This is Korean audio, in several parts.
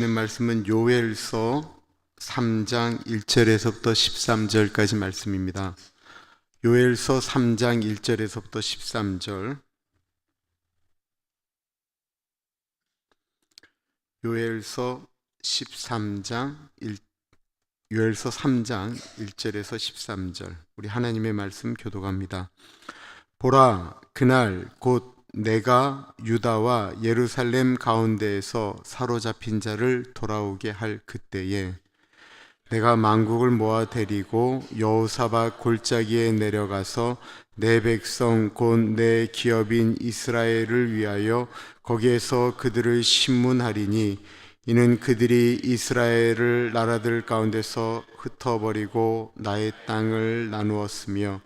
있는 말씀은 요엘서 3장 1절에서부터 13절까지 말씀입니다. 요엘서 3장 1절에서부터 13절. 요엘서 3장 1절에서 13절. 우리 하나님의 말씀 교독합니다. 보라, 그날 곧 내가 유다와 예루살렘 가운데에서 사로잡힌 자를 돌아오게 할 그때에 내가 만국을 모아 데리고 여호사밧 골짜기에 내려가서 내 백성 곧 내 기업인 이스라엘을 위하여 거기에서 그들을 심문하리니 이는 그들이 이스라엘을 나라들 가운데서 흩어버리고 나의 땅을 나누었으며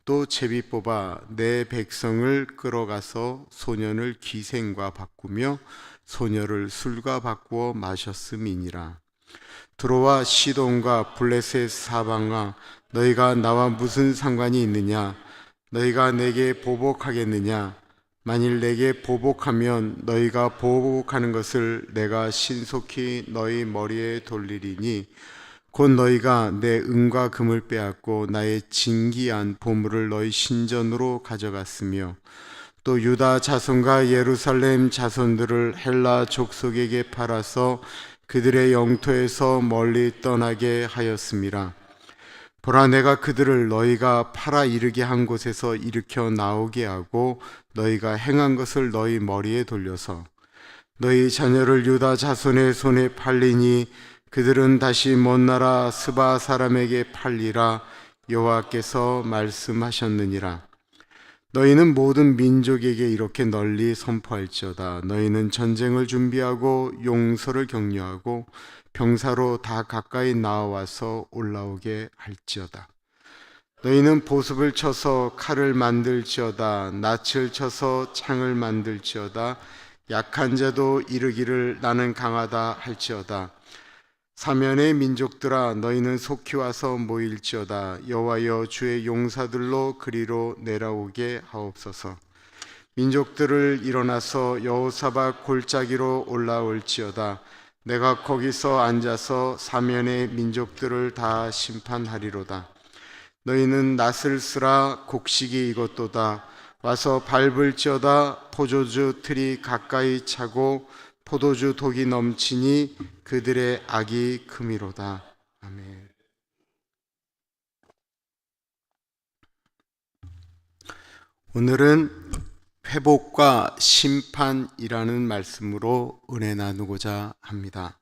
또 제비 뽑아 내 백성을 끌어가서 소년을 기생과 바꾸며 소녀를 술과 바꾸어 마셨음이니라. 두로와 시돈과 블레셋 사방아, 너희가 나와 무슨 상관이 있느냐? 너희가 내게 보복하겠느냐? 만일 내게 보복하면 너희가 보복하는 것을 내가 신속히 너희 머리에 돌리리니 곧 너희가 내 은과 금을 빼앗고 나의 진귀한 보물을 너희 신전으로 가져갔으며 또 유다 자손과 예루살렘 자손들을 헬라 족속에게 팔아서 그들의 영토에서 멀리 떠나게 하였음이라. 보라, 내가 그들을 너희가 팔아 이르게 한 곳에서 일으켜 나오게 하고 너희가 행한 것을 너희 머리에 돌려서 너희 자녀를 유다 자손의 손에 팔리니 그들은 다시 먼 나라 스바 사람에게 팔리라. 여호와께서 말씀하셨느니라. 너희는 모든 민족에게 이렇게 널리 선포할지어다. 너희는 전쟁을 준비하고 용서를 격려하고 병사로 다 가까이 나와서 올라오게 할지어다. 너희는 보습을 쳐서 칼을 만들지어다. 낯을 쳐서 창을 만들지어다. 약한 자도 이르기를 나는 강하다 할지어다. 사면의 민족들아, 너희는 속히 와서 모일지어다. 여호와여, 주의 용사들로 그리로 내려오게 하옵소서. 민족들을 일어나서 여호사밧 골짜기로 올라올지어다. 내가 거기서 앉아서 사면의 민족들을 다 심판하리로다. 너희는 낫을 쓰라. 곡식이 익었도다. 와서 밟을지어다. 포도주 틀이 가까이 차고 포도주 독이 넘치니 그들의 악이 크미로다. 아멘. 오늘은 회복과 심판이라는 말씀으로 은혜 나누고자 합니다.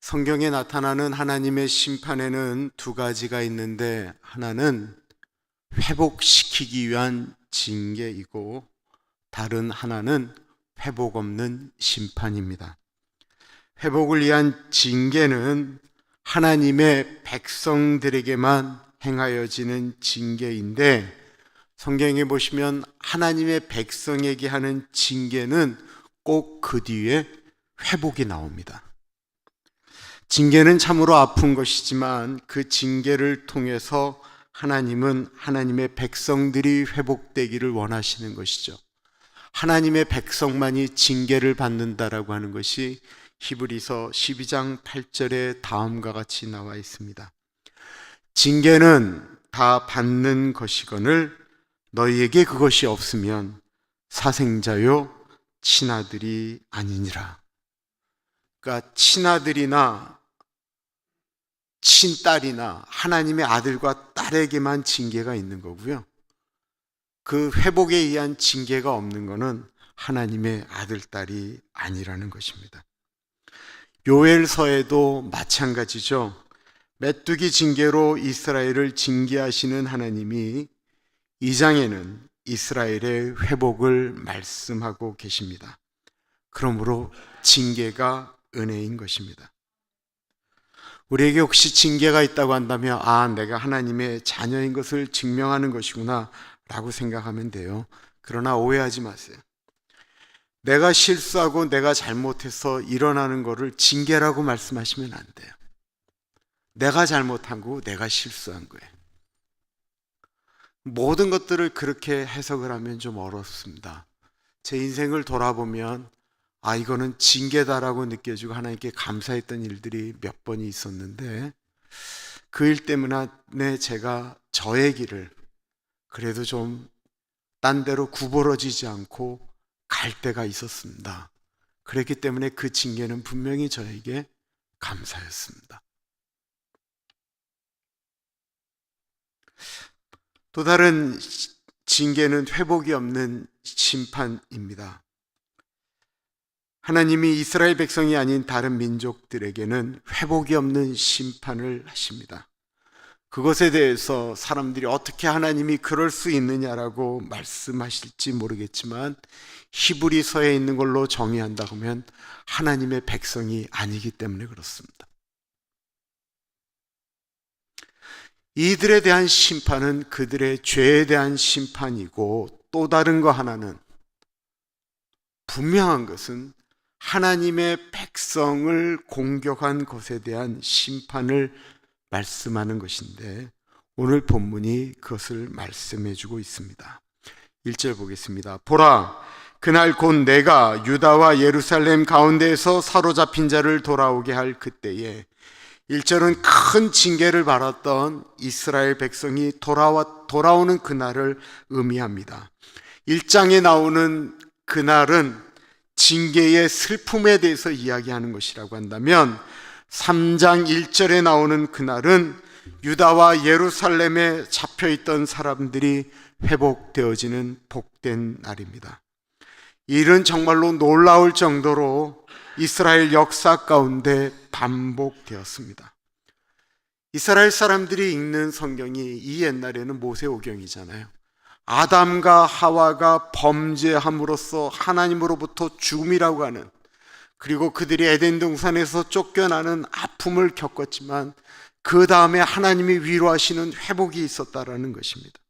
성경에 나타나는 하나님의 심판에는 두 가지가 있는데, 하나는 회복시키기 위한 징계이고 다른 하나는 회복 없는 심판입니다. 회복을 위한 징계는 하나님의 백성들에게만 행하여지는 징계인데, 성경에 보시면 하나님의 백성에게 하는 징계는 꼭 그 뒤에 회복이 나옵니다. 징계는 참으로 아픈 것이지만 그 징계를 통해서 하나님은 하나님의 백성들이 회복되기를 원하시는 것이죠. 하나님의 백성만이 징계를 받는다라고 하는 것이 히브리서 12장 8절에 다음과 같이 나와 있습니다. 징계는 다 받는 것이거늘 너희에게 그것이 없으면 사생자요 친아들이 아니니라. 그러니까 친아들이나 친딸이나 하나님의 아들과 딸에게만 징계가 있는 거고요. 그 회복에 의한 징계가 없는 것은 하나님의 아들, 딸이 아니라는 것입니다. 요엘서에도 마찬가지죠. 메뚜기 징계로 이스라엘을 징계하시는 하나님이 이 장에는 이스라엘의 회복을 말씀하고 계십니다. 그러므로 징계가 은혜인 것입니다. 우리에게 혹시 징계가 있다고 한다면 내가 하나님의 자녀인 것을 증명하는 것이구나 라고 생각하면 돼요. 그러나 오해하지 마세요. 내가 실수하고 내가 잘못해서 일어나는 것을 징계라고 말씀하시면 안 돼요. 내가 잘못한 거고 내가 실수한 거예요. 모든 것들을 그렇게 해석을 하면 좀 어렵습니다. 제 인생을 돌아보면 이거는 징계다라고 느껴지고 하나님께 감사했던 일들이 몇 번이 있었는데, 그 일 때문에 제가 저의 길을 그래도 좀 딴 데로 구부러지지 않고 갈 때가 있었습니다. 그랬기 때문에 그 징계는 분명히 저에게 감사였습니다. 또 다른 징계는 회복이 없는 심판입니다. 하나님이 이스라엘 백성이 아닌 다른 민족들에게는 회복이 없는 심판을 하십니다. 그것에 대해서 사람들이 어떻게 하나님이 그럴 수 있느냐라고 말씀하실지 모르겠지만, 히브리서에 있는 걸로 정의한다고 하면 하나님의 백성이 아니기 때문에 그렇습니다. 이들에 대한 심판은 그들의 죄에 대한 심판이고, 또 다른 거 하나는, 분명한 것은 하나님의 백성을 공격한 것에 대한 심판을 말씀하는 것인데, 오늘 본문이 그것을 말씀해 주고 있습니다. 1절 보겠습니다. 보라, 그날 곧 내가 유다와 예루살렘 가운데에서 사로잡힌 자를 돌아오게 할 그때에. 1절은 큰 징계를 받았던 이스라엘 백성이 돌아오는 그날을 의미합니다. 1장에 나오는 그날은 징계의 슬픔에 대해서 이야기하는 것이라고 한다면, 3장 1절에 나오는 그날은 유다와 예루살렘에 잡혀있던 사람들이 회복되어지는 복된 날입니다. 이 일은 정말로 놀라울 정도로 이스라엘 역사 가운데 반복되었습니다. 이스라엘 사람들이 읽는 성경이 이 옛날에는 모세오경이잖아요. 아담과 하와가 범죄함으로써 하나님으로부터 죽음이라고 하는, 그리고 그들이 에덴 동산에서 쫓겨나는 아픔을 겪었지만 그 다음에 하나님이 위로하시는 회복이 있었다라는 것입니다.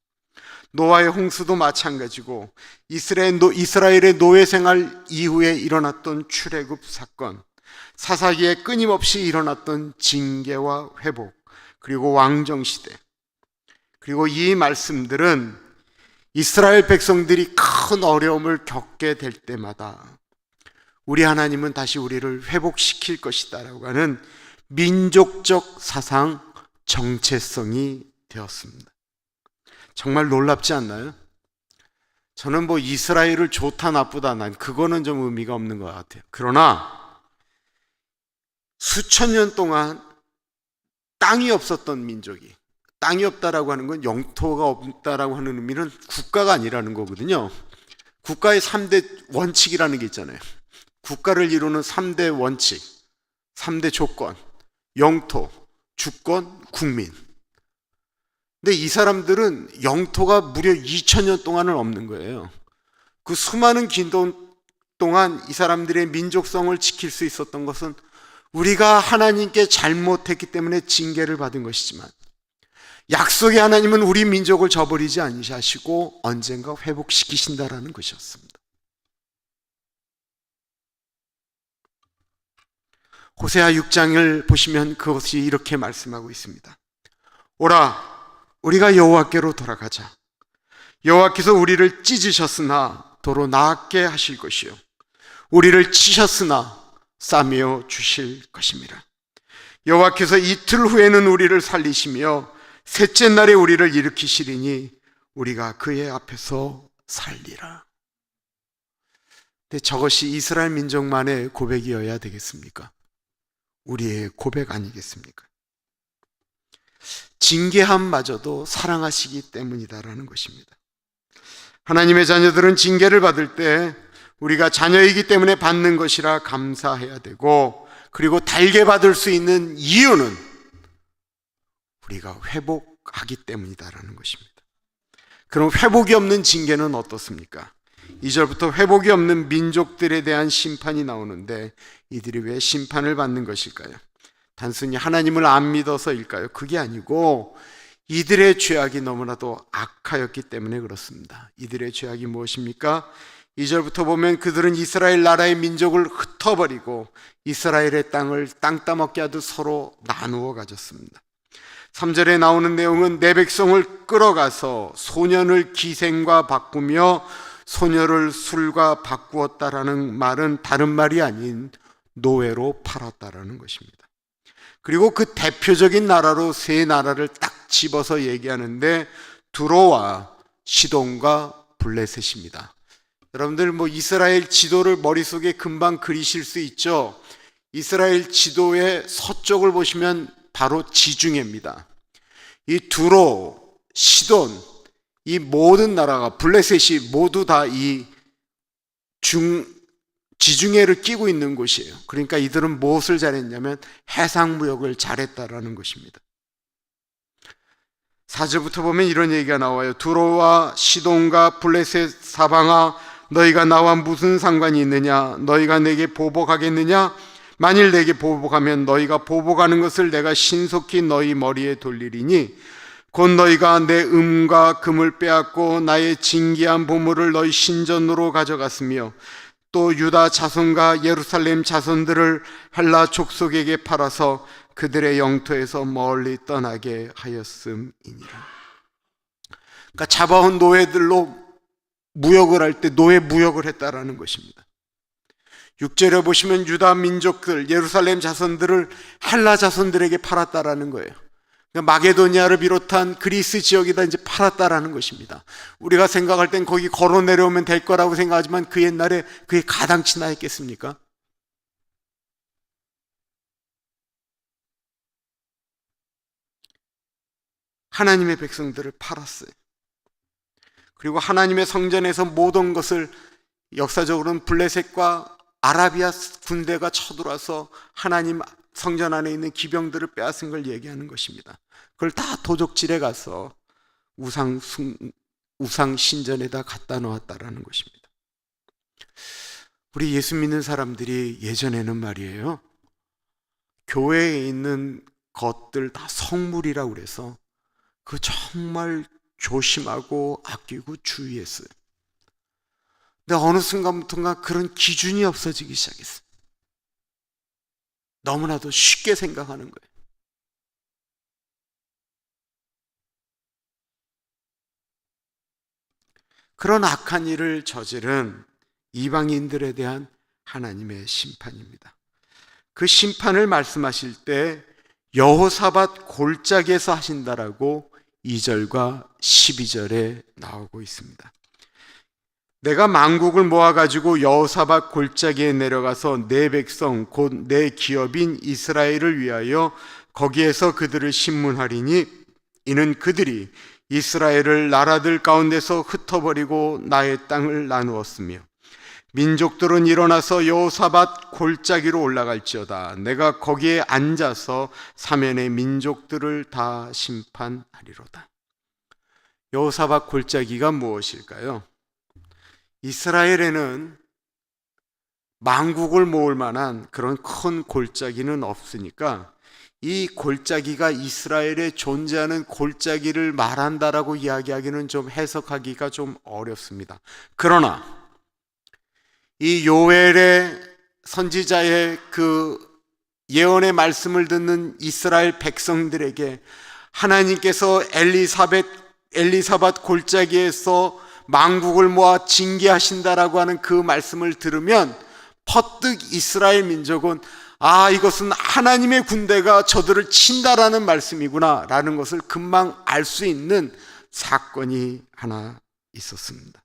노아의 홍수도 마찬가지고, 이스라엘의 노예 생활 이후에 일어났던 출애굽 사건, 사사기에 끊임없이 일어났던 징계와 회복, 그리고 왕정시대, 그리고 이 말씀들은 이스라엘 백성들이 큰 어려움을 겪게 될 때마다 우리 하나님은 다시 우리를 회복시킬 것이다 라고 하는 민족적 사상 정체성이 되었습니다. 정말 놀랍지 않나요? 저는 이스라엘을 좋다 나쁘다, 난 그거는 좀 의미가 없는 것 같아요. 그러나 수천 년 동안 땅이 없었던 민족이, 땅이 없다라고 하는 건 영토가 없다라고 하는 의미는 국가가 아니라는 거거든요. 국가의 3대 원칙이라는 게 있잖아요. 국가를 이루는 3대 원칙, 3대 조건, 영토, 주권, 국민. 근데 이 사람들은 영토가 무려 2000년 동안은 없는 거예요. 그 수많은 긴 동안 이 사람들의 민족성을 지킬 수 있었던 것은 우리가 하나님께 잘못했기 때문에 징계를 받은 것이지만, 약속의 하나님은 우리 민족을 저버리지 않으시고 언젠가 회복시키신다라는 것이었습니다. 호세아 6장을 보시면 그것이 이렇게 말씀하고 있습니다. 오라, 우리가 여호와께로 돌아가자. 여호와께서 우리를 찢으셨으나 도로 나았게 하실 것이요, 우리를 치셨으나 싸매어 주실 것입니다. 여호와께서 이틀 후에는 우리를 살리시며 셋째 날에 우리를 일으키시리니 우리가 그의 앞에서 살리라. 근데 저것이 이스라엘 민족만의 고백이어야 되겠습니까? 우리의 고백 아니겠습니까? 징계함마저도 사랑하시기 때문이다라는 것입니다. 하나님의 자녀들은 징계를 받을 때 우리가 자녀이기 때문에 받는 것이라 감사해야 되고, 그리고 달게 받을 수 있는 이유는 우리가 회복하기 때문이다라는 것입니다. 그럼 회복이 없는 징계는 어떻습니까? 2절부터 회복이 없는 민족들에 대한 심판이 나오는데, 이들이 왜 심판을 받는 것일까요? 단순히 하나님을 안 믿어서일까요? 그게 아니고 이들의 죄악이 너무나도 악하였기 때문에 그렇습니다. 이들의 죄악이 무엇입니까? 2절부터 보면 그들은 이스라엘 나라의 민족을 흩어버리고 이스라엘의 땅을 땅 따먹게 하듯 서로 나누어 가졌습니다. 3절에 나오는 내용은 내 백성을 끌어가서 소년을 기생과 바꾸며 소녀를 술과 바꾸었다라는 말은 다른 말이 아닌 노예로 팔았다라는 것입니다. 그리고 그 대표적인 나라로 세 나라를 딱 집어서 얘기하는데 두로와 시돈과 블레셋입니다. 여러분들 이스라엘 지도를 머릿속에 금방 그리실 수 있죠. 이스라엘 지도의 서쪽을 보시면 바로 지중해입니다. 이 두로, 시돈, 이 모든 나라가 블레셋이 모두 다 이 지중해를 끼고 있는 곳이에요. 그러니까 이들은 무엇을 잘했냐면 해상무역을 잘했다라는 것입니다. 4절부터 보면 이런 얘기가 나와요. 두로와 시돈과 블레셋 사방아, 너희가 나와 무슨 상관이 있느냐? 너희가 내게 보복하겠느냐? 만일 내게 보복하면 너희가 보복하는 것을 내가 신속히 너희 머리에 돌리리니 곧 너희가 내 음과 금을 빼앗고 나의 진귀한 보물을 너희 신전으로 가져갔으며 또 유다 자손과 예루살렘 자손들을 헬라 족속에게 팔아서 그들의 영토에서 멀리 떠나게 하였음이니라. 그러니까 잡아온 노예들로 무역을 할 때 노예 무역을 했다라는 것입니다. 6절에 보시면 유다 민족들, 예루살렘 자손들을 헬라 자손들에게 팔았다라는 거예요. 그러니까 마게도니아를 비롯한 그리스 지역에다 이제 팔았다라는 것입니다. 우리가 생각할 땐 거기 걸어 내려오면 될 거라고 생각하지만 그 옛날에 그게 가당치나 했겠습니까? 하나님의 백성들을 팔았어요. 그리고 하나님의 성전에서 모든 것을 역사적으로는 블레셋과 아라비아 군대가 쳐들어와서 하나님 성전 안에 있는 기병들을 빼앗은 걸 얘기하는 것입니다. 그걸 다 도적질에 가서 우상 신전에다 갖다 놓았다라는 것입니다. 우리 예수 믿는 사람들이 예전에는 말이에요, 교회에 있는 것들 다 성물이라고 그래서 그 정말 조심하고 아끼고 주의했어요. 근데 어느 순간부터인가 그런 기준이 없어지기 시작했어요. 너무나도 쉽게 생각하는 거예요. 그런 악한 일을 저지른 이방인들에 대한 하나님의 심판입니다. 그 심판을 말씀하실 때 여호사밧 골짜기에서 하신다라고 2절과 12절에 나오고 있습니다. 내가 만국을 모아가지고 여호사밧 골짜기에 내려가서 내 백성 곧 내 기업인 이스라엘을 위하여 거기에서 그들을 심문하리니 이는 그들이 이스라엘을 나라들 가운데서 흩어버리고 나의 땅을 나누었으며 민족들은 일어나서 여호사밧 골짜기로 올라갈지어다. 내가 거기에 앉아서 사면의 민족들을 다 심판하리로다. 여호사밧 골짜기가 무엇일까요? 이스라엘에는 만국을 모을 만한 그런 큰 골짜기는 없으니까 이 골짜기가 이스라엘에 존재하는 골짜기를 말한다라고 이야기하기는 좀 해석하기가 좀 어렵습니다. 그러나 이 요엘의 선지자의 그 예언의 말씀을 듣는 이스라엘 백성들에게 하나님께서 엘리사밧 골짜기에서 만국을 모아 징계하신다라고 하는 그 말씀을 들으면 퍼뜩 이스라엘 민족은 이것은 하나님의 군대가 저들을 친다라는 말씀이구나 라는 것을 금방 알 수 있는 사건이 하나 있었습니다.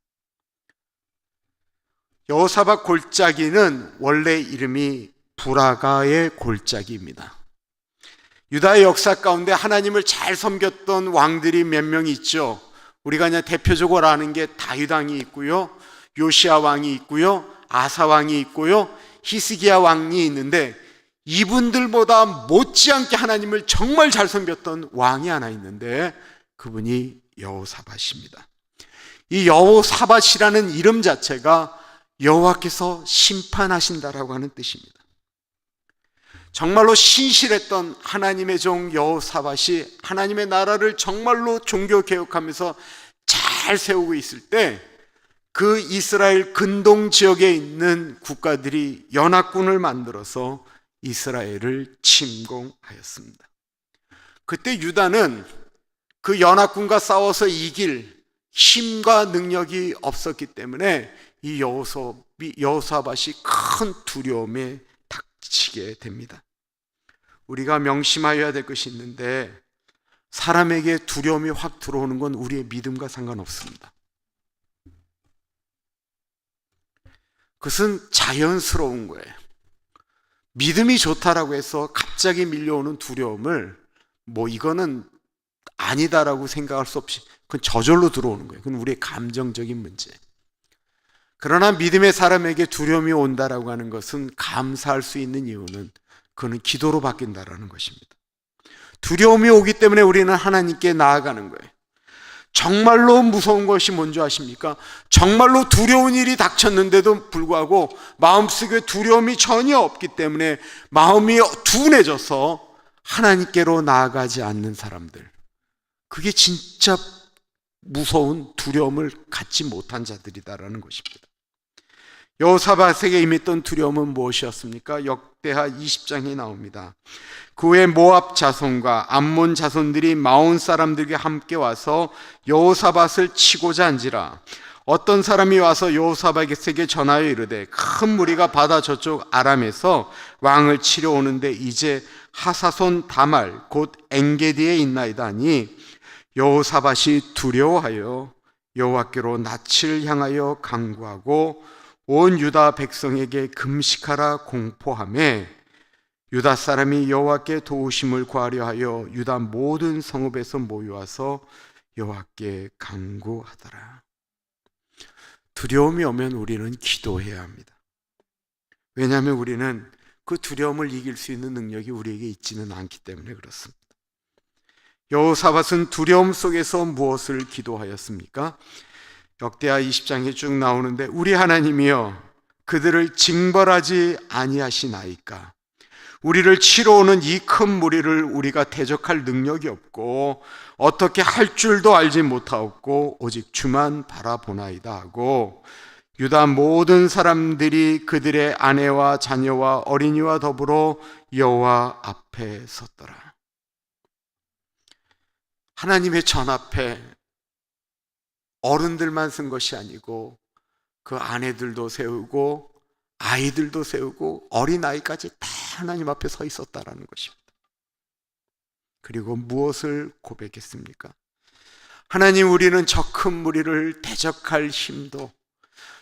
여호사밧 골짜기는 원래 이름이 브라가의 골짜기입니다. 유다의 역사 가운데 하나님을 잘 섬겼던 왕들이 몇 명이 있죠. 우리가 그냥 대표적으로 아는 게 다윗 왕이 있고요, 요시야 왕이 있고요, 아사 왕이 있고요, 히스기야 왕이 있는데 이분들보다 못지않게 하나님을 정말 잘 섬겼던 왕이 하나 있는데 그분이 여호사밧입니다. 이 여호사밧이라는 이름 자체가 여호와께서 심판하신다라고 하는 뜻입니다. 정말로 신실했던 하나님의 종 여호사밧이 하나님의 나라를 정말로 종교 개혁하면서 잘 세우고 있을 때 그 이스라엘 근동 지역에 있는 국가들이 연합군을 만들어서 이스라엘을 침공하였습니다. 그때 유다는 그 연합군과 싸워서 이길 힘과 능력이 없었기 때문에 이 여호사밧이 큰 두려움에 닥치게 됩니다. 우리가 명심하여야 될 것이 있는데, 사람에게 두려움이 확 들어오는 건 우리의 믿음과 상관없습니다. 그것은 자연스러운 거예요. 믿음이 좋다라고 해서 갑자기 밀려오는 두려움을 이거는 아니다라고 생각할 수 없이 그건 저절로 들어오는 거예요. 그건 우리의 감정적인 문제. 그러나 믿음의 사람에게 두려움이 온다라고 하는 것은 감사할 수 있는 이유는 그거는 기도로 바뀐다라는 것입니다. 두려움이 오기 때문에 우리는 하나님께 나아가는 거예요. 정말로 무서운 것이 뭔지 아십니까? 정말로 두려운 일이 닥쳤는데도 불구하고 마음속에 두려움이 전혀 없기 때문에 마음이 둔해져서 하나님께로 나아가지 않는 사람들, 그게 진짜 무서운 두려움을 갖지 못한 자들이다라는 것입니다. 여호사밧에게 임했던 두려움은 무엇이었습니까? 역대하 20장에 나옵니다. 그 후에 모압 자손과 암몬 자손들이 마온 사람들에게 함께 와서 여호사밧을 치고자 한지라. 어떤 사람이 와서 여호사밧에게 전하여 이르되, 큰 무리가 바다 저쪽 아람에서 왕을 치러 오는데 이제 하사손 다말 곧 엔게디에 있나이다 하니, 여호사밧이 두려워하여 여호와께로 낯을 향하여 간구하고 온 유다 백성에게 금식하라 공포하며, 유다 사람이 여호와께 도우심을 구하려 하여 유다 모든 성읍에서 모여와서 여호와께 간구하더라. 두려움이 오면 우리는 기도해야 합니다. 왜냐하면 우리는 그 두려움을 이길 수 있는 능력이 우리에게 있지는 않기 때문에 그렇습니다. 여호사밧은 두려움 속에서 무엇을 기도하였습니까? 역대하 20장에 쭉 나오는데, 우리 하나님이여 그들을 징벌하지 아니하시나이까? 우리를 치러 오는 이 큰 무리를 우리가 대적할 능력이 없고 어떻게 할 줄도 알지 못하옵고 오직 주만 바라보나이다 하고, 유다 모든 사람들이 그들의 아내와 자녀와 어린이와 더불어 여호와 앞에 섰더라. 하나님의 전 앞에 어른들만 쓴 것이 아니고 그 아내들도 세우고 아이들도 세우고 어린아이까지 다 하나님 앞에 서 있었다라는 것입니다. 그리고 무엇을 고백했습니까? 하나님, 우리는 저 큰 무리를 대적할 힘도,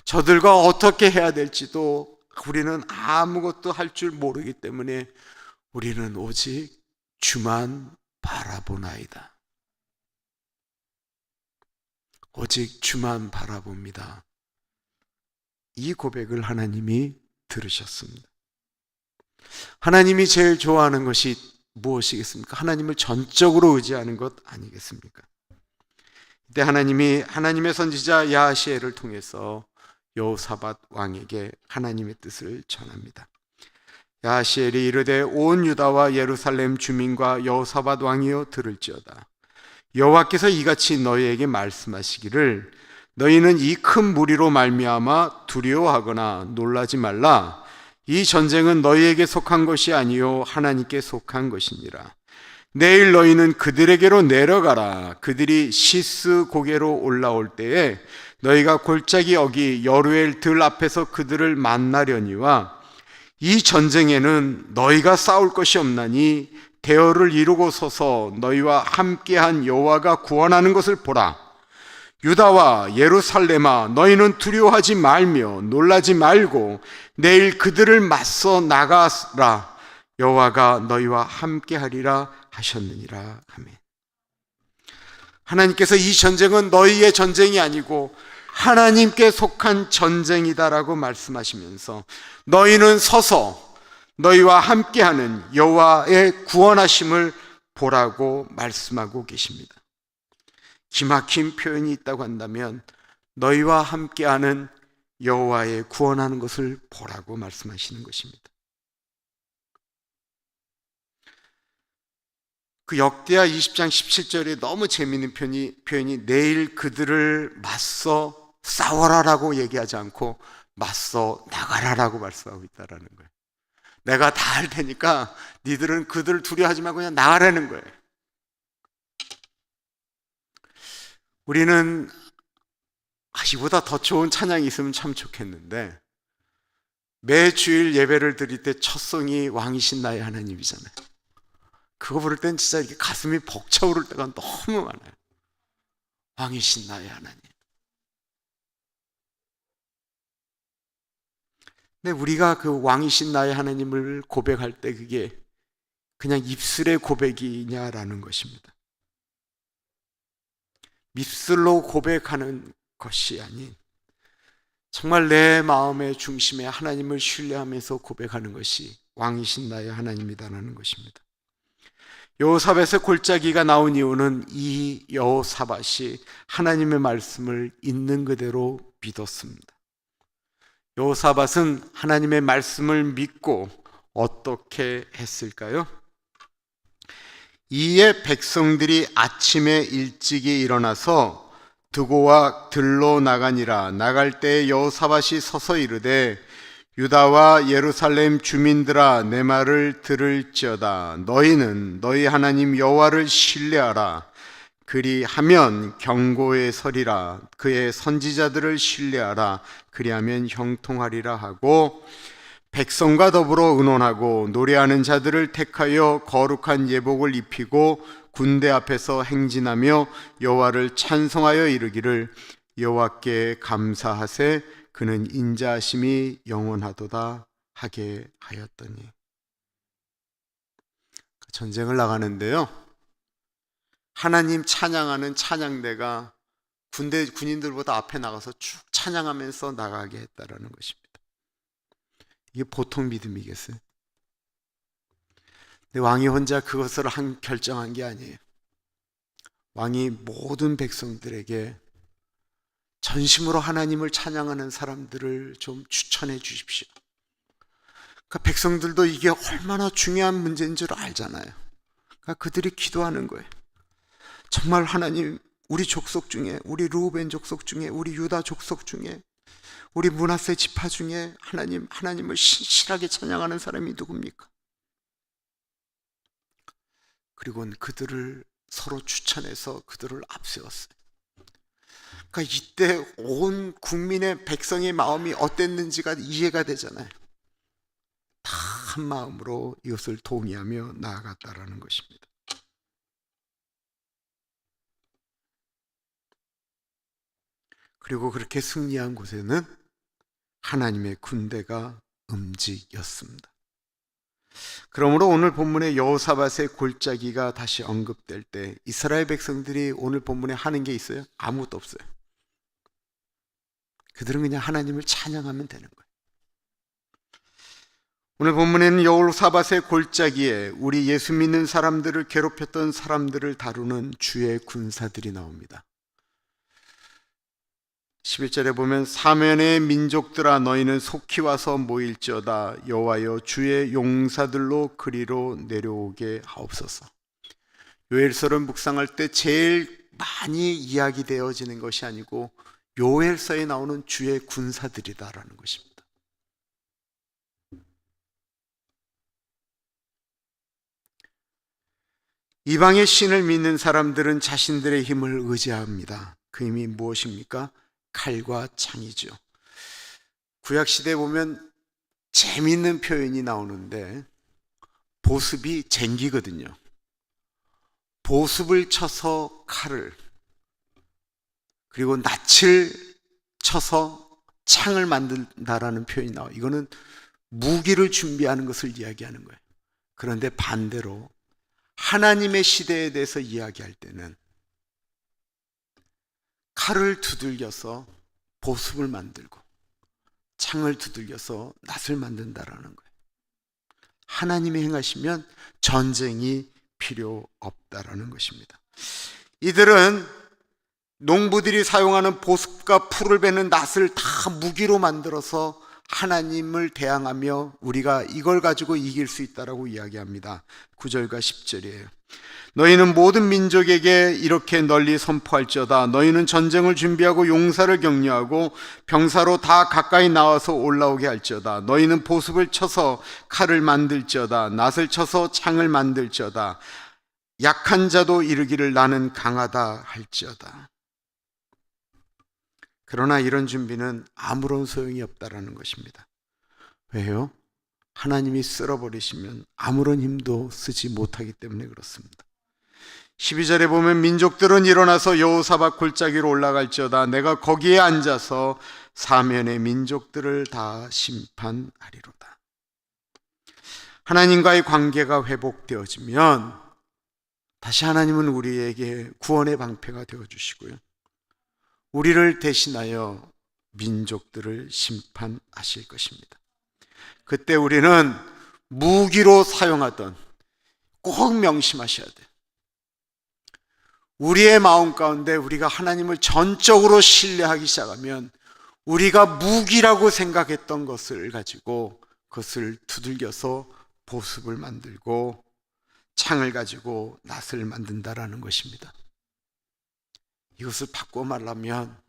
저들과 어떻게 해야 될지도 우리는 아무것도 할 줄 모르기 때문에 우리는 오직 주만 바라보나이다. 오직 주만 바라봅니다. 이 고백을 하나님이 들으셨습니다. 하나님이 제일 좋아하는 것이 무엇이겠습니까? 하나님을 전적으로 의지하는 것 아니겠습니까? 이때 하나님이 하나님의 선지자 야하시엘을 통해서 여호사밧 왕에게 하나님의 뜻을 전합니다. 야하시엘이 이르되, 온 유다와 예루살렘 주민과 여호사밧 왕이여 들을지어다. 여호와께서 이같이 너희에게 말씀하시기를, 너희는 이 큰 무리로 말미암아 두려워하거나 놀라지 말라. 이 전쟁은 너희에게 속한 것이 아니요 하나님께 속한 것이니라. 내일 너희는 그들에게로 내려가라. 그들이 시스 고개로 올라올 때에 너희가 골짜기 어기 여루엘 들 앞에서 그들을 만나려니와, 이 전쟁에는 너희가 싸울 것이 없나니 대열을 이루고 서서 너희와 함께한 여호와가 구원하는 것을 보라. 유다와 예루살렘아, 너희는 두려워하지 말며 놀라지 말고 내일 그들을 맞서 나가라. 여호와가 너희와 함께하리라 하셨느니라. 아멘. 하나님께서 이 전쟁은 너희의 전쟁이 아니고 하나님께 속한 전쟁이다라고 말씀하시면서, 너희는 서서 너희와 함께하는 여호와의 구원하심을 보라고 말씀하고 계십니다. 기막힌 표현이 있다고 한다면 너희와 함께하는 여호와의 구원하는 것을 보라고 말씀하시는 것입니다. 그 역대하 20장 17절에 너무 재미있는 표현이 내일 그들을 맞서 싸워라라고 얘기하지 않고 맞서 나가라라고 말씀하고 있다는 거예요. 내가 다 할 테니까 니들은 그들을 두려워하지 말고 그냥 나가라는 거예요. 우리는 이보다 더 좋은 찬양이 있으면 참 좋겠는데, 매주일 예배를 드릴 때 첫 송이 왕이신 나의 하나님이잖아요. 그거 부를 땐 진짜 이렇게 가슴이 벅차오를 때가 너무 많아요. 왕이신 나의 하나님. 근데 우리가 그 왕이신 나의 하나님을 고백할 때 그게 그냥 입술의 고백이냐라는 것입니다. 입술로 고백하는 것이 아닌 정말 내 마음의 중심에 하나님을 신뢰하면서 고백하는 것이 왕이신 나의 하나님이다라는 것입니다. 여호사밧의 골짜기가 나온 이유는 이 여호사밧이 하나님의 말씀을 있는 그대로 믿었습니다. 여호사밧은 하나님의 말씀을 믿고 어떻게 했을까요? 이에 백성들이 아침에 일찍이 일어나서 드고와 들로 나가니라. 나갈 때 여호사밧이 서서 이르되 유다와 예루살렘 주민들아 내 말을 들을지어다. 너희는 너희 하나님 여호와를 신뢰하라. 그리하면 경고에 서리라. 그의 선지자들을 신뢰하라. 그리하면 형통하리라 하고 백성과 더불어 의논하고 노래하는 자들을 택하여 거룩한 예복을 입히고 군대 앞에서 행진하며 여호와를 찬송하여 이르기를 여호와께 감사하세 그는 인자하심이 영원하도다 하게 하였더니. 전쟁을 나가는데요, 하나님 찬양하는 찬양대가 군대 군인들보다 앞에 나가서 쭉 찬양하면서 나가게 했다라는 것입니다. 이게 보통 믿음이겠어요? 근데 왕이 혼자 그것을 결정한 게 아니에요. 왕이 모든 백성들에게 전심으로 하나님을 찬양하는 사람들을 좀 추천해 주십시오. 그러니까 백성들도 이게 얼마나 중요한 문제인 줄 알잖아요. 그러니까 그들이 기도하는 거예요. 정말 하나님, 우리 족속 중에, 우리 르우벤 족속 중에, 우리 유다 족속 중에, 우리 므낫세 지파 중에 하나님을 신실하게 찬양하는 사람이 누굽니까? 그리고 그들을 서로 추천해서 그들을 앞세웠어요. 그러니까 이때 온 국민의 백성의 마음이 어땠는지가 이해가 되잖아요. 다 한 마음으로 이것을 동의하며 나아갔다라는 것입니다. 그리고 그렇게 승리한 곳에는 하나님의 군대가 움직였습니다. 그러므로 오늘 본문의 여호사밧의 골짜기가 다시 언급될 때 이스라엘 백성들이 오늘 본문에 하는 게 있어요? 아무것도 없어요. 그들은 그냥 하나님을 찬양하면 되는 거예요. 오늘 본문에는 여호사밧의 골짜기에 우리 예수 믿는 사람들을 괴롭혔던 사람들을 다루는 주의 군사들이 나옵니다. 11절에 보면 사면의 민족들아 너희는 속히 와서 모일지어다. 여호와여 주의 용사들로 그리로 내려오게 하옵소서. 요엘서를 묵상할 때 제일 많이 이야기되어지는 것이 아니고 요엘서에 나오는 주의 군사들이다라는 것입니다. 이방의 신을 믿는 사람들은 자신들의 힘을 의지합니다. 그 힘이 무엇입니까? 칼과 창이죠. 구약시대에 보면 재미있는 표현이 나오는데 보습이 쟁기거든요. 보습을 쳐서 칼을, 그리고 낯을 쳐서 창을 만든다라는 표현이 나와요. 이거는 무기를 준비하는 것을 이야기하는 거예요. 그런데 반대로 하나님의 시대에 대해서 이야기할 때는 칼을 두들겨서 보습을 만들고 창을 두들겨서 낫을 만든다라는 거예요. 하나님이 행하시면 전쟁이 필요 없다라는 것입니다. 이들은 농부들이 사용하는 보습과 풀을 베는 낫을 다 무기로 만들어서 하나님을 대항하며 우리가 이걸 가지고 이길 수 있다라고 이야기합니다. 9절과 10절이에요. 너희는 모든 민족에게 이렇게 널리 선포할지어다. 너희는 전쟁을 준비하고 용사를 격려하고 병사로 다 가까이 나와서 올라오게 할지어다. 너희는 보습을 쳐서 칼을 만들지어다. 낫을 쳐서 창을 만들지어다. 약한 자도 이르기를 나는 강하다 할지어다. 그러나 이런 준비는 아무런 소용이 없다라는 것입니다. 왜요? 하나님이 쓸어버리시면 아무런 힘도 쓰지 못하기 때문에 그렇습니다. 12절에 보면 민족들은 일어나서 여호사밧 골짜기로 올라갈지어다. 내가 거기에 앉아서 사면의 민족들을 다 심판하리로다. 하나님과의 관계가 회복되어지면 다시 하나님은 우리에게 구원의 방패가 되어주시고요, 우리를 대신하여 민족들을 심판하실 것입니다. 그때 우리는 무기로 사용하던, 꼭 명심하셔야 돼요, 우리의 마음 가운데 우리가 하나님을 전적으로 신뢰하기 시작하면 우리가 무기라고 생각했던 것을 가지고 그것을 두들겨서 보습을 만들고 창을 가지고 낫을 만든다라는 것입니다. 이것을 바꿔 말하면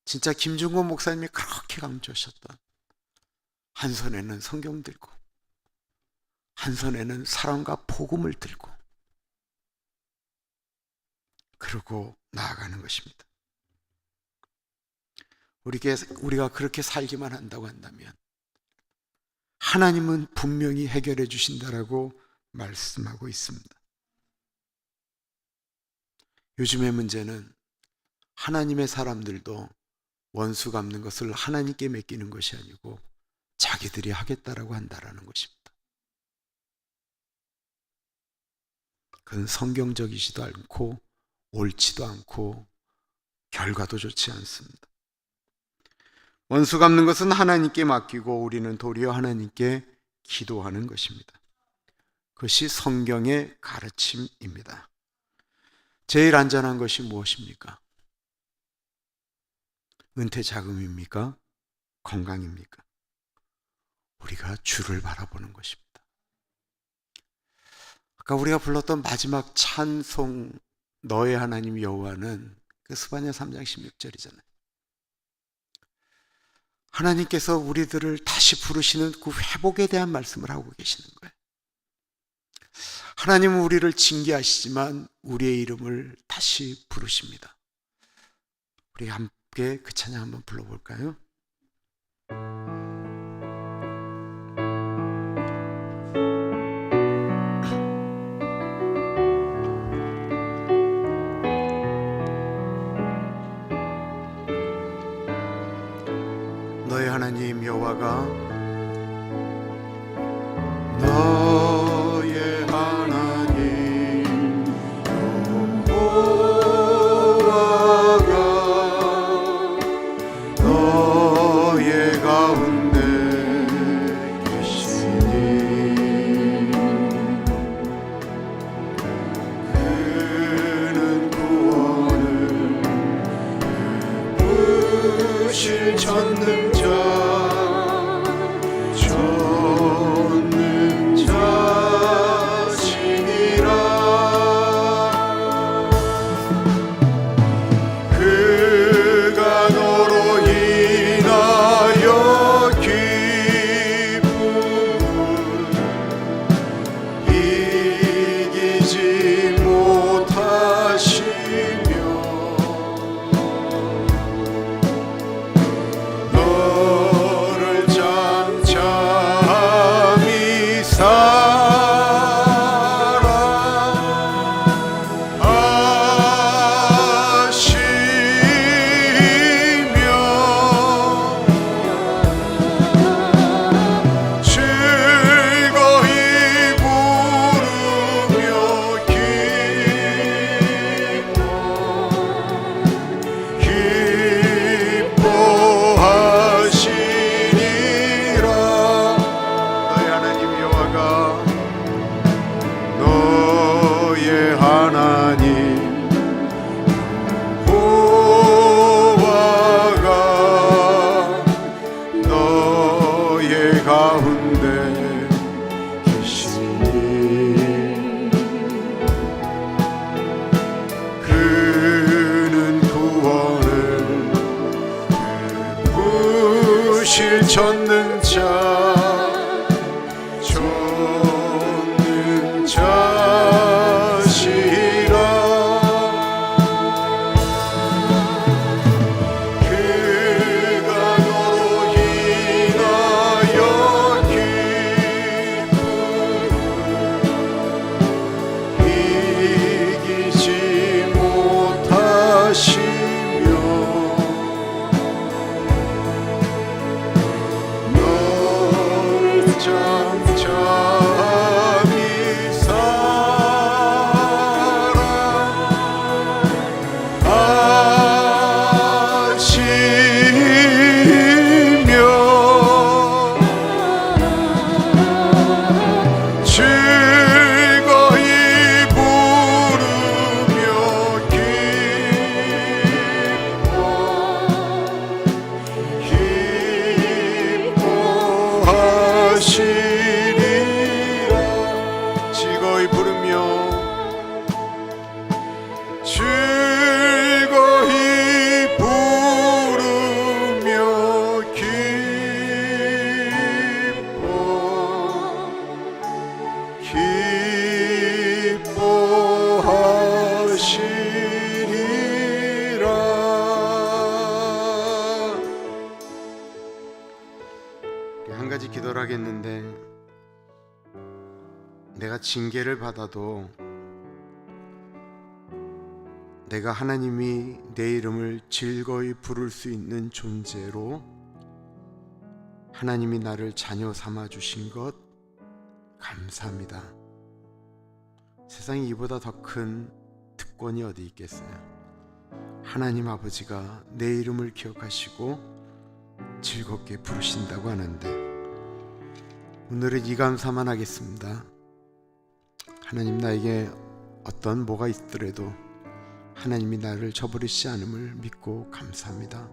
진짜 김중곤 목사님이 그렇게 강조하셨던, 한 손에는 성경 들고 한 손에는 사랑과 복음을 들고 그러고 나아가는 것입니다. 우리가 그렇게 살기만 한다고 한다면 하나님은 분명히 해결해 주신다라고 말씀하고 있습니다. 요즘의 문제는 하나님의 사람들도 원수 갚는 것을 하나님께 맡기는 것이 아니고 자기들이 하겠다라고 한다라는 것입니다. 그건 성경적이지도 않고 옳지도 않고 결과도 좋지 않습니다. 원수 갚는 것은 하나님께 맡기고 우리는 도리어 하나님께 기도하는 것입니다. 그것이 성경의 가르침입니다. 제일 안전한 것이 무엇입니까? 은퇴 자금입니까? 건강입니까? 우리가 주를 바라보는 것입니다. 아까 우리가 불렀던 마지막 찬송, 너의 하나님 여호와는 그 스바냐 3장 16절이잖아요. 하나님께서 우리들을 다시 부르시는 그 회복에 대한 말씀을 하고 계시는 거예요. 하나님은 우리를 징계하시지만 우리의 이름을 다시 부르십니다. 우리 함께 그 찬양 한번 불러볼까요? 너의 하나님 여호와가, 너의 하나님 여호와가 너의 가운데 계시니 그는 구원을 베푸실 전능자 즐거이 부르며 기뻐하시리라. 즐거이 부르며 즐거이 부르며 기뻐하시리라. 한 가지 기도를 하겠는데, 내가 징계를 받아도 내가 하나님이 내 이름을 즐거이 부를 수 있는 존재로 하나님이 나를 자녀 삼아 주신 것 감사합니다. 세상에 이보다 더 큰 특권이 어디 있겠어요? 하나님 아버지가 내 이름을 기억하시고 즐겁게 부르신다고 하는데, 오늘은 이 감사만 하겠습니다. 하나님, 나에게 어떤 뭐가 있더라도 하나님이 나를 저버리시지 않음을 믿고 감사합니다.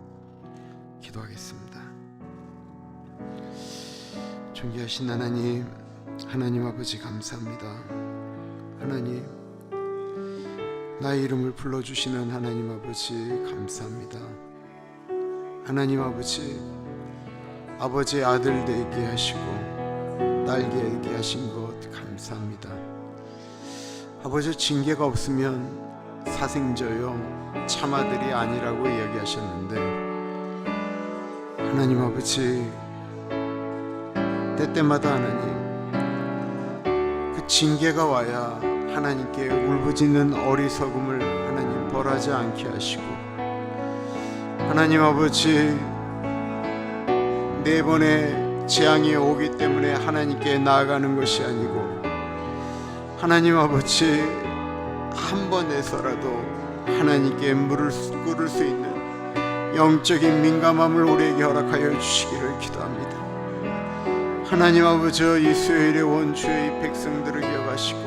기도하겠습니다. 존귀하신 하나님, 하나님 아버지 감사합니다. 하나님, 나의 이름을 불러주시는 하나님 아버지 감사합니다. 하나님 아버지, 아버지의 아들 되게 하시고 딸 되게 하신 것 감사합니다. 아버지, 징계가 없으면 사생자요 참아들이 아니라고 이야기하셨는데, 하나님 아버지, 때때마다 하나님 그 징계가 와야 하나님께 울부짖는 어리석음을 하나님 벌하지 않게 하시고, 하나님 아버지, 네 번의 재앙이 오기 때문에 하나님께 나아가는 것이 아니고, 하나님 아버지, 한 번에서라도 하나님께 무릎 꿇을 수 있는 영적인 민감함을 우리에게 허락하여 주시기를 기도합니다. 하나님 아버지, 이 수요일에 온 주의 백성들을 기억하시고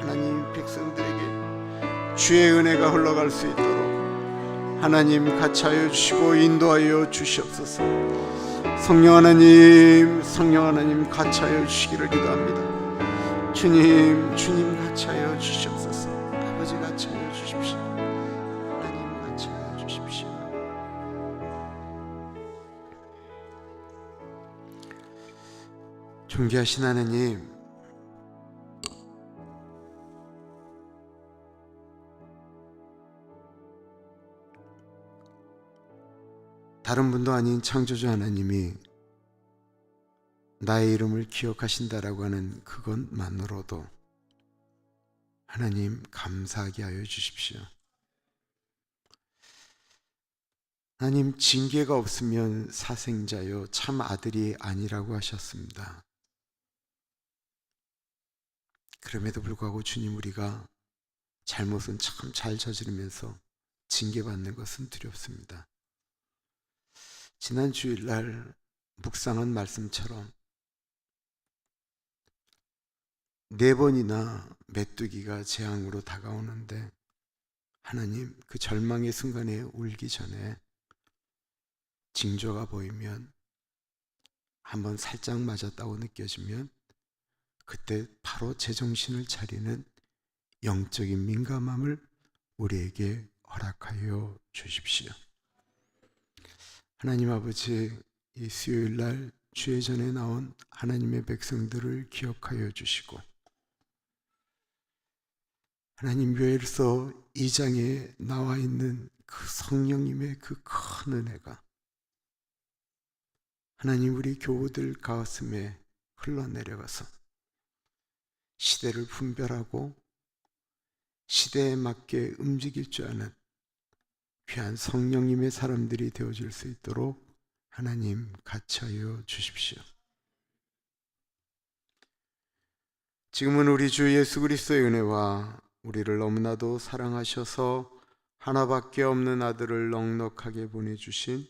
하나님 백성들에게 주의 은혜가 흘러갈 수 있도록 하나님 같이하여 주시고 인도하여 주시옵소서. 성령 하나님 같이하여 주시기를 기도합니다. 주님 같이하여 주시옵소서. 아버지 같이하여 주십시오. 하나님 같이하여 주십시오. 존귀하신 하나님, 다른 분도 아닌 창조주 하나님이 나의 이름을 기억하신다라고 하는 그것만으로도 하나님 감사하게 하여 주십시오. 하나님, 징계가 없으면 사생자요 참 아들이 아니라고 하셨습니다. 그럼에도 불구하고 주님, 우리가 잘못은 참 잘 저지르면서 징계받는 것은 두렵습니다. 지난 주일날 묵상한 말씀처럼 4번이나 메뚜기가 재앙으로 다가오는데, 하나님, 그 절망의 순간에 울기 전에 징조가 보이면, 한번 살짝 맞았다고 느껴지면 그때 바로 제정신을 차리는 영적인 민감함을 우리에게 허락하여 주십시오. 하나님 아버지, 이 수요일날 주의 전에 나온 하나님의 백성들을 기억하여 주시고, 하나님, 요엘서 2장에 나와 있는 그 성령님의 그 큰 은혜가 하나님, 우리 교우들 가슴에 흘러내려가서 시대를 분별하고 시대에 맞게 움직일 줄 아는 귀한 성령님의 사람들이 되어질 수 있도록 하나님 같이하여 주십시오. 지금은 우리 주 예수 그리스도의 은혜와 우리를 너무나도 사랑하셔서 하나밖에 없는 아들을 넉넉하게 보내주신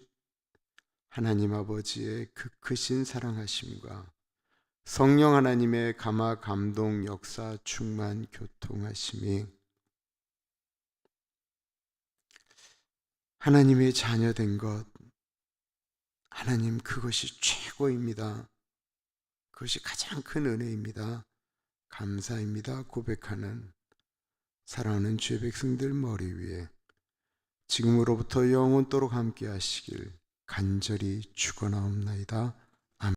하나님 아버지의 그 크신 사랑하심과 성령 하나님의 감화, 감동, 역사, 충만, 교통하심이 하나님의 자녀된 것, 하나님 그것이 최고입니다. 그것이 가장 큰 은혜입니다. 감사입니다. 고백하는 사랑하는 주의 백성들 머리 위에 지금으로부터 영원토록 함께 하시길 간절히 축원하옵나이다.